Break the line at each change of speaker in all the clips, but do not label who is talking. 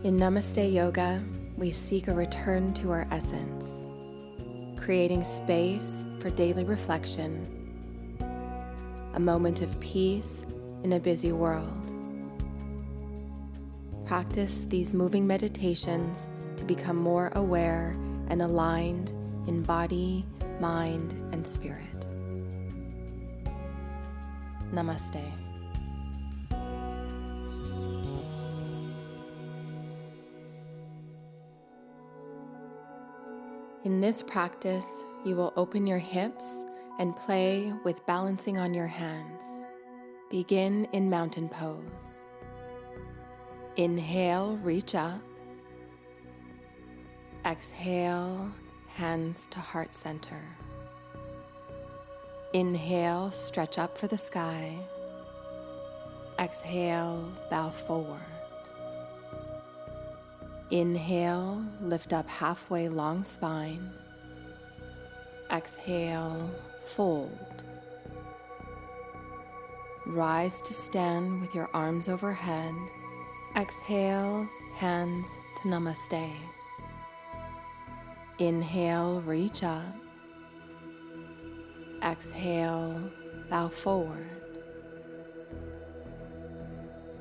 In Namaste Yoga, we seek a return to our essence, creating space for daily reflection, a moment of peace in a busy world. Practice these moving meditations to become more aware and aligned in body, mind, and spirit. Namaste. In this practice, you will open your hips and play with balancing on your hands. Begin in mountain pose. Inhale, reach up. Exhale, hands to heart center. Inhale, stretch up for the sky. Exhale, bow forward. Inhale, lift up halfway, long spine. Exhale, fold. Rise to stand with your arms overhead. Exhale, hands to Namaste. Inhale, reach up. Exhale, bow forward.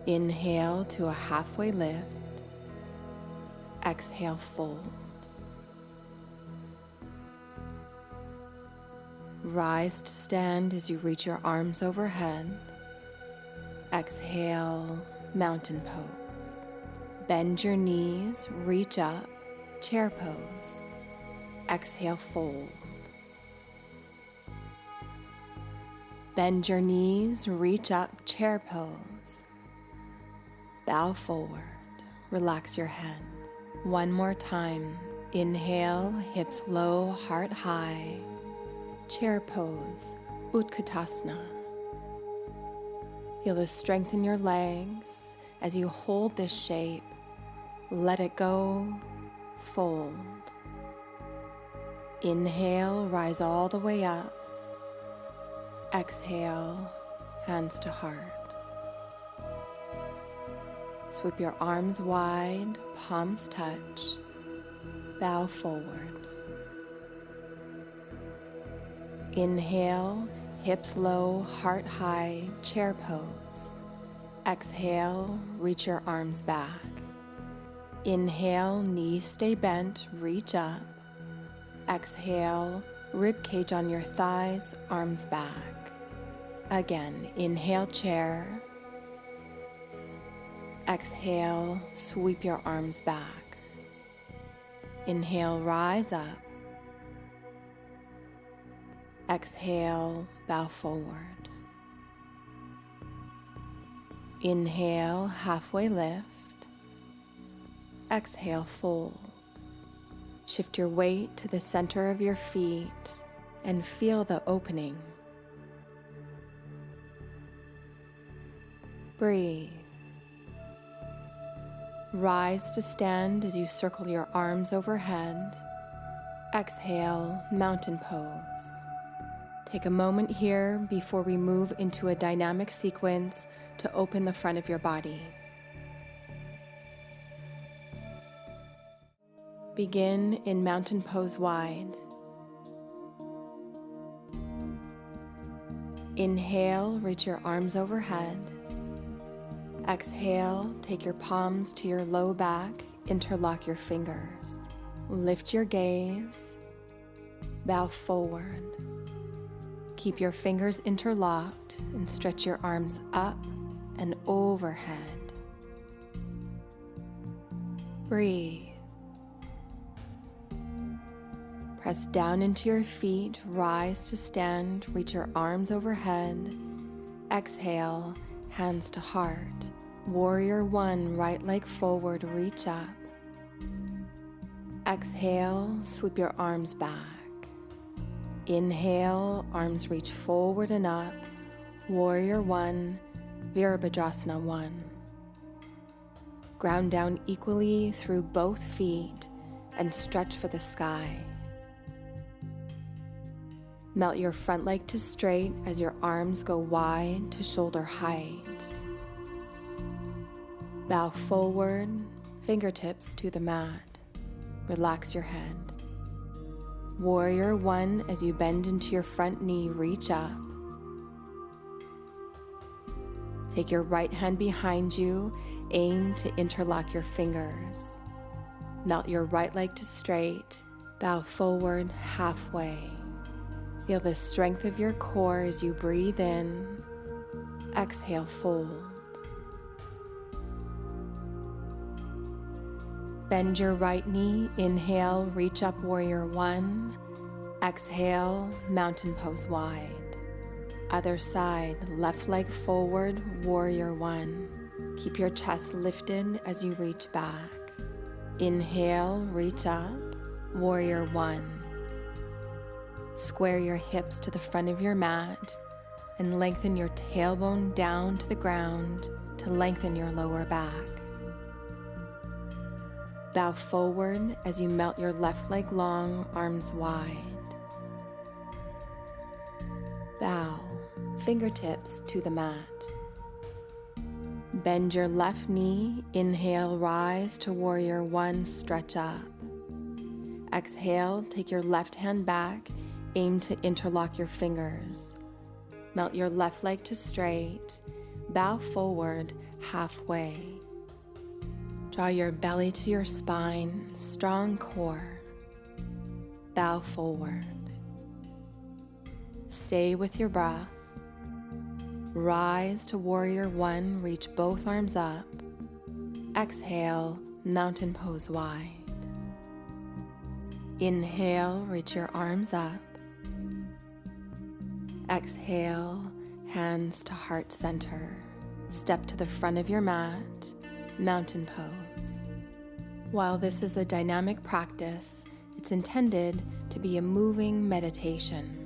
Inhale to a halfway lift. Exhale, fold. Rise to stand as you reach your arms overhead. Exhale, mountain pose. Bend your knees, reach up, chair pose. Exhale, fold. Bend your knees, reach up, chair pose. Bow forward, relax your head. One more time. Inhale, hips low, heart high. Chair pose, Utkatasana. Feel the strength in your legs as you hold this shape. Let it go, fold. Inhale, rise all the way up. Exhale, hands to heart. Sweep your arms wide, palms touch. Bow forward. Inhale, hips low, heart high, chair pose. Exhale, reach your arms back. Inhale, knees stay bent, reach up. Exhale, rib cage on your thighs, arms back. Again, inhale, chair. Exhale, sweep your arms back. Inhale, rise up. Exhale, bow forward. Inhale, halfway lift. Exhale, fold. Shift your weight to the center of your feet and feel the opening. Breathe. Rise to stand as you circle your arms overhead. Exhale, mountain pose. Take a moment here before we move into a dynamic sequence to open the front of your body. Begin in mountain pose wide. Inhale, reach your arms overhead. Exhale, take your palms to your low back, interlock your fingers. Lift your gaze, bow forward. Keep your fingers interlocked and stretch your arms up and overhead. Breathe. Press down into your feet, rise to stand, reach your arms overhead. Exhale, hands to heart. Warrior one, right leg forward, reach up. Exhale, sweep your arms back. Inhale, arms reach forward and up. Warrior one, Virabhadrasana one. Ground down equally through both feet and stretch for the sky. Melt your front leg to straight as your arms go wide to shoulder height. Bow forward, fingertips to the mat. Relax your head. Warrior One, as you bend into your front knee, reach up. Take your right hand behind you, aim to interlock your fingers. Melt your right leg to straight, bow forward halfway. Feel the strength of your core as you breathe in. Exhale, fold. Bend your right knee, inhale, reach up, Warrior One. Exhale, mountain pose wide. Other side, left leg forward, Warrior One. Keep your chest lifted as you reach back. Inhale, reach up, Warrior One. Square your hips to the front of your mat and lengthen your tailbone down to the ground to lengthen your lower back. Bow forward as you melt your left leg long, arms wide. Bow, fingertips to the mat. Bend your left knee, inhale, rise to Warrior One, stretch up. Exhale, take your left hand back, aim to interlock your fingers. Melt your left leg to straight, bow forward halfway. Draw your belly to your spine, strong core. Bow forward. Stay with your breath. Rise to Warrior One, reach both arms up. Exhale, mountain pose wide. Inhale, reach your arms up. Exhale, hands to heart center. Step to the front of your mat, mountain pose. While this is a dynamic practice, it's intended to be a moving meditation.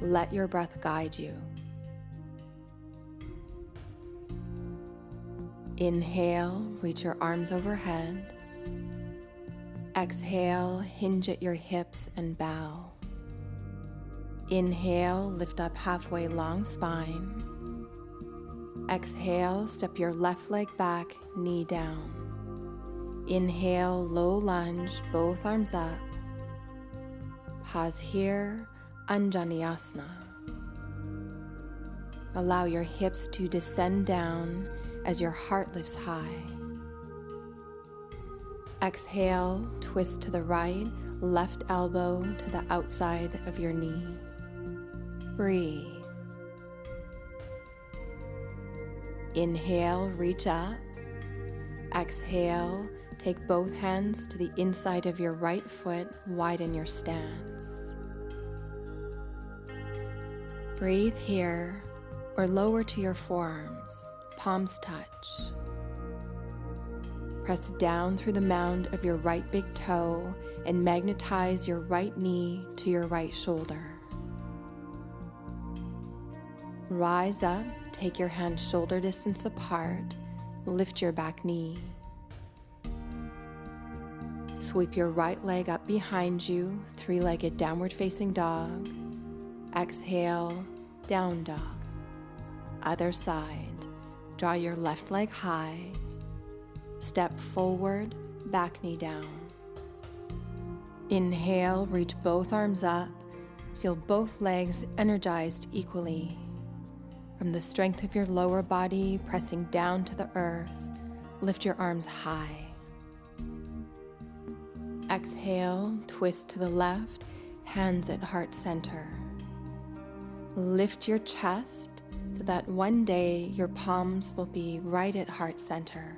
Let your breath guide you. Inhale, reach your arms overhead. Exhale, hinge at your hips and bow. Inhale, lift up halfway, long spine. Exhale, step your left leg back, knee down. Inhale, low lunge, both arms up. Pause here, Anjaneyasana. Allow your hips to descend down as your heart lifts high. Exhale, twist to the right, left elbow to the outside of your knee. Breathe. Inhale, reach up. Exhale, take both hands to the inside of your right foot, widen your stance. Breathe here or lower to your forearms, palms touch. Press down through the mound of your right big toe and magnetize your right knee to your right shoulder. Rise up, take your hands shoulder distance apart, lift your back knee. Sweep your right leg up behind you, three-legged downward facing dog. Exhale, down dog. Other side, draw your left leg high. Step forward, back knee down. Inhale, reach both arms up. Feel both legs energized equally. From the strength of your lower body pressing down to the earth, lift your arms high. Exhale, twist to the left, hands at heart center. Lift your chest so that one day your palms will be right at heart center.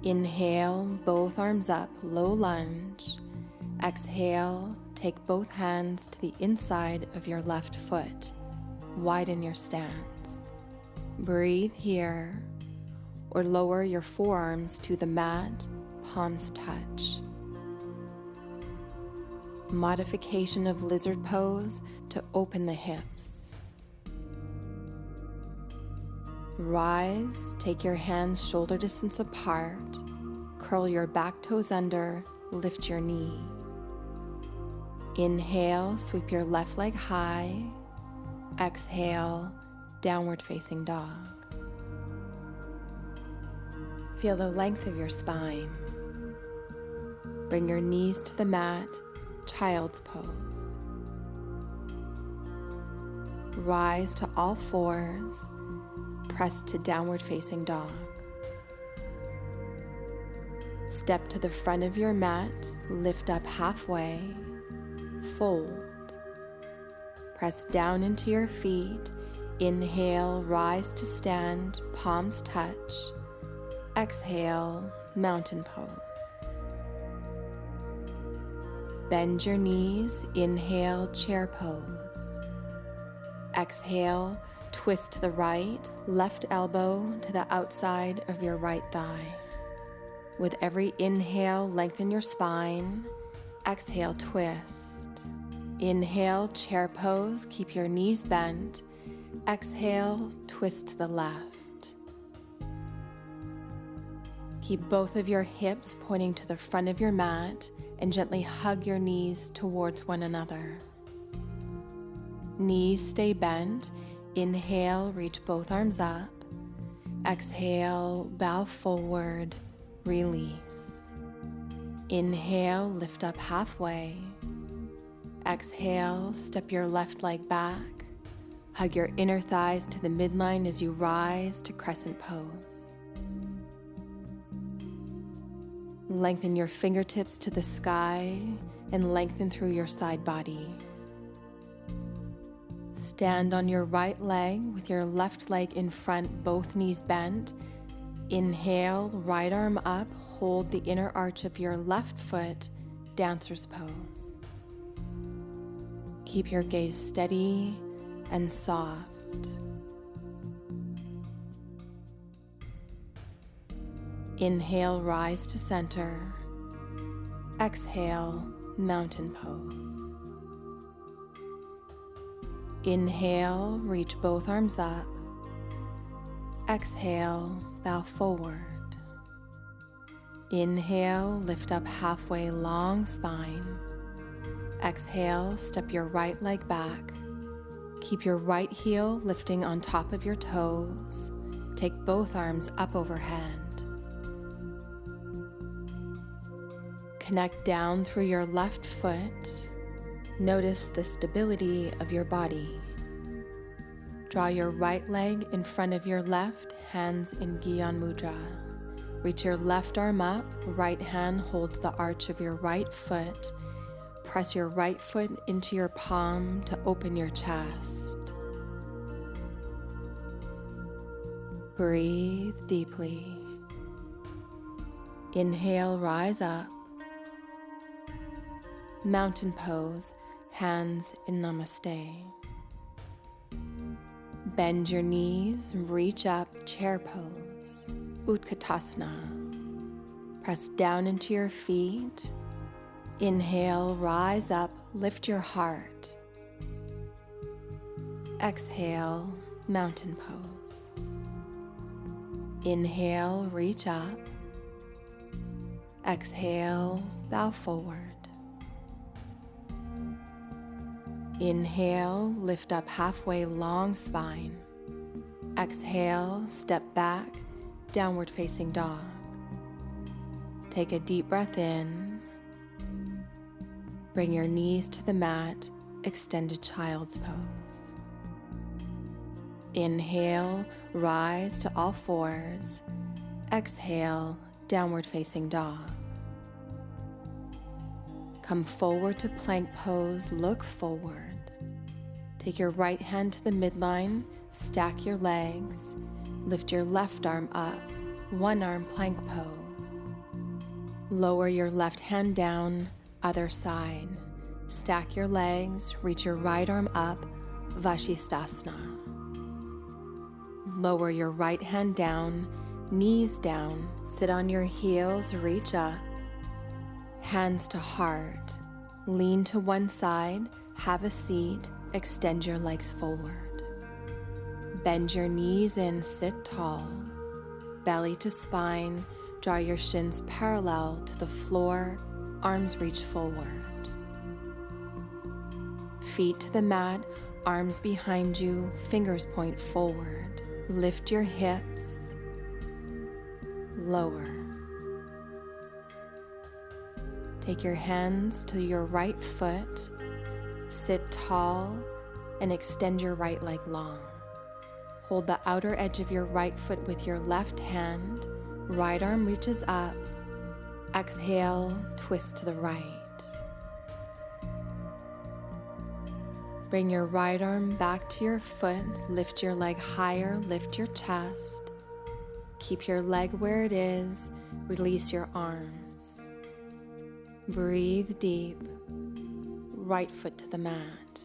Inhale, both arms up, low lunge. Exhale, take both hands to the inside of your left foot. Widen your stance. Breathe here or lower your forearms to the mat, palms touch. Modification of lizard pose to open the hips. Rise, take your hands shoulder distance apart, curl your back toes under, lift your knee. Inhale, sweep your left leg high. Exhale, downward facing dog. Feel the length of your spine. Bring your knees to the mat, child's pose. Rise to all fours, press to downward facing dog. Step to the front of your mat, lift up halfway, fold. Press down into your feet, inhale, rise to stand, palms touch. Exhale, mountain pose. Bend your knees, inhale, chair pose. Exhale, twist to the right, left elbow to the outside of your right thigh. With every inhale, lengthen your spine. Exhale, twist. Inhale, chair pose, keep your knees bent. Exhale, twist to the left. Keep both of your hips pointing to the front of your mat and gently hug your knees towards one another. Knees stay bent. Inhale, reach both arms up. Exhale, bow forward, release. Inhale, lift up halfway. Exhale, step your left leg back. Hug your inner thighs to the midline as you rise to crescent pose. Lengthen your fingertips to the sky and lengthen through your side body. Stand on your right leg with your left leg in front, both knees bent. Inhale, right arm up, hold the inner arch of your left foot, dancer's pose. Keep your gaze steady and soft. Inhale, rise to center. Exhale, mountain pose. Inhale, reach both arms up. Exhale, bow forward. Inhale, lift up halfway, long spine. Exhale, step your right leg back. Keep your right heel lifting on top of your toes. Take both arms up overhead. Connect down through your left foot. Notice the stability of your body. Draw your right leg in front of your left, hands in Gyan Mudra. Reach your left arm up, right hand holds the arch of your right foot. Press your right foot into your palm to open your chest. Breathe deeply. Inhale, rise up. Mountain pose, hands in Namaste. Bend your knees, reach up, chair pose, Utkatasana. Press down into your feet. Inhale, rise up, lift your heart. Exhale, mountain pose. Inhale, reach up. Exhale, bow forward. Inhale, lift up halfway, long spine. Exhale, step back, downward facing dog. Take a deep breath in. Bring your knees to the mat, extended child's pose. Inhale, rise to all fours. Exhale, downward facing dog. Come forward to plank pose, look forward. Take your right hand to the midline, stack your legs, lift your left arm up, one arm plank pose. Lower your left hand down, other side. Stack your legs, reach your right arm up, Vashisthasana. Lower your right hand down, knees down, sit on your heels, reach up. Hands to heart, lean to one side, have a seat, extend your legs forward. Bend your knees in, sit tall. Belly to spine, draw your shins parallel to the floor, arms reach forward. Feet to the mat, arms behind you, fingers point forward. Lift your hips. lower. Take your hands to your right foot, sit tall, and extend your right leg long. Hold the outer edge of your right foot with your left hand, right arm reaches up. Exhale, twist to the right. Bring your right arm back to your foot, lift your leg higher, lift your chest. Keep your leg where it is, release your arms. Breathe deep, right foot to the mat.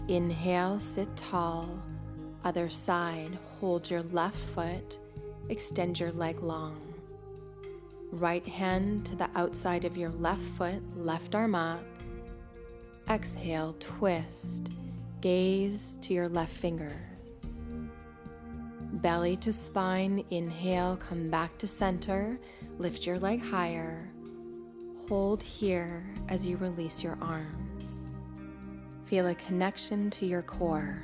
Inhale, sit tall. Other side, hold your left foot, extend your leg long. Right hand to the outside of your left foot, left arm up. Exhale, twist, gaze to your left fingers. Belly to spine, inhale, come back to center, lift your leg higher. Hold here as you release your arms. Feel a connection to your core.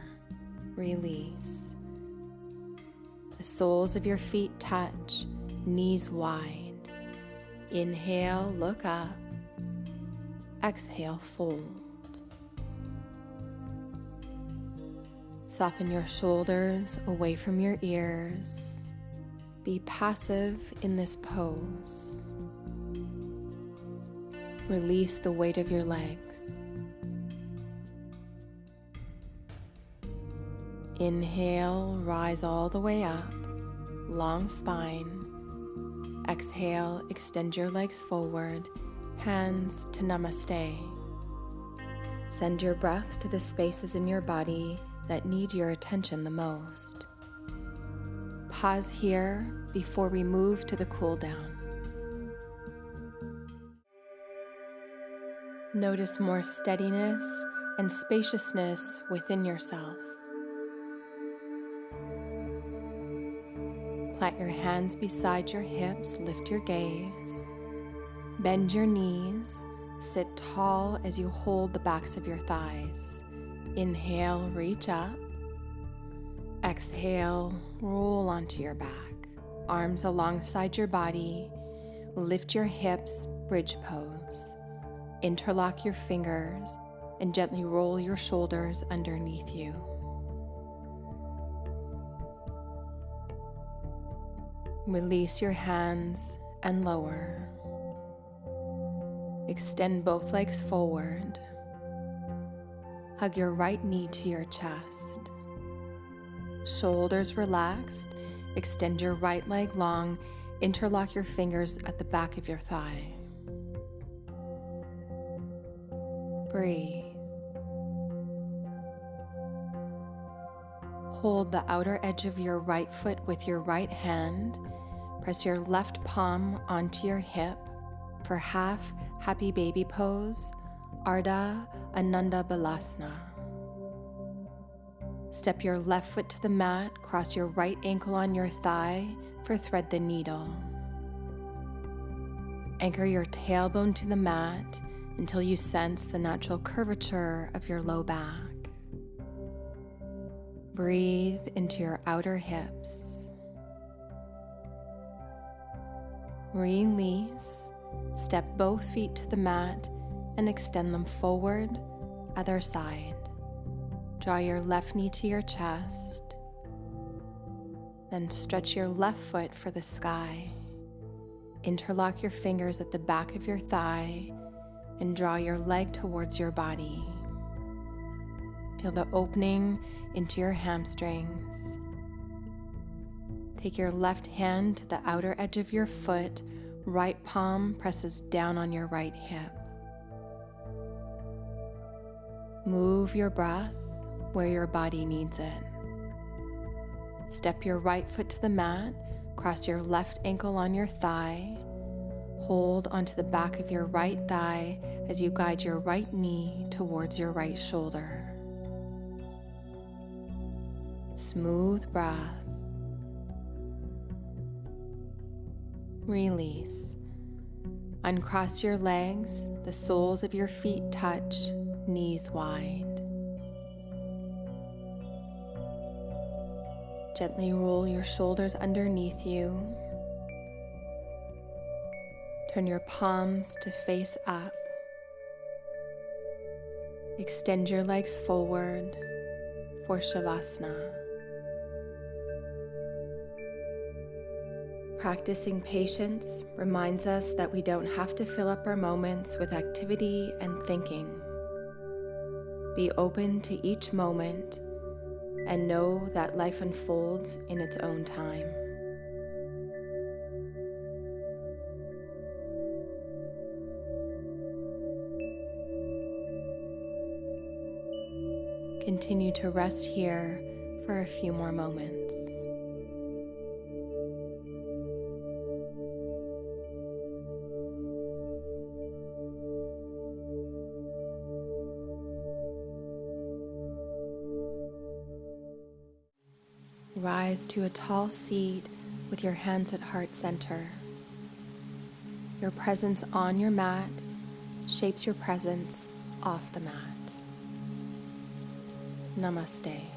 Release. The soles of your feet touch, knees wide. Inhale, look up. Exhale, fold. Soften your shoulders away from your ears. Be passive in this pose. Release the weight of your legs. Inhale, rise all the way up, long spine. Exhale, extend your legs forward, hands to Namaste. Send your breath to the spaces in your body that need your attention the most. Pause here before we move to the cool down. Notice more steadiness and spaciousness within yourself. Plant your hands beside your hips, lift your gaze. Bend your knees, sit tall as you hold the backs of your thighs. Inhale, reach up. Exhale, roll onto your back. Arms alongside your body. Lift your hips, bridge pose. Interlock your fingers and gently roll your shoulders underneath you. Release your hands and lower. Extend both legs forward. Hug your right knee to your chest. Shoulders relaxed. Extend your right leg long. Interlock your fingers at the back of your thigh. Breathe. Hold the outer edge of your right foot with your right hand. Press your left palm onto your hip for half happy baby pose, Ardha Ananda Balasana. Step your left foot to the mat, cross your right ankle on your thigh for thread the needle. Anchor your tailbone to the mat until you sense the natural curvature of your low back. Breathe into your outer hips. Release. Step both feet to the mat and extend them forward, other side. Draw your left knee to your chest. Then stretch your left foot for the sky. Interlock your fingers at the back of your thigh and draw your leg towards your body. Feel the opening into your hamstrings. Take your left hand to the outer edge of your foot. Right palm presses down on your right hip. Move your breath where your body needs it. Step your right foot to the mat. Cross your left ankle on your thigh. Hold onto the back of your right thigh as you guide your right knee towards your right shoulder. Smooth breath. Release. Uncross your legs, the soles of your feet touch, knees wide. Gently roll your shoulders underneath you. Turn your palms to face up. Extend your legs forward for Shavasana. Practicing patience reminds us that we don't have to fill up our moments with activity and thinking. Be open to each moment and know that life unfolds in its own time. Continue to rest here for a few more moments. Rise to a tall seat with your hands at heart center. Your presence on your mat shapes your presence off the mat. Namaste.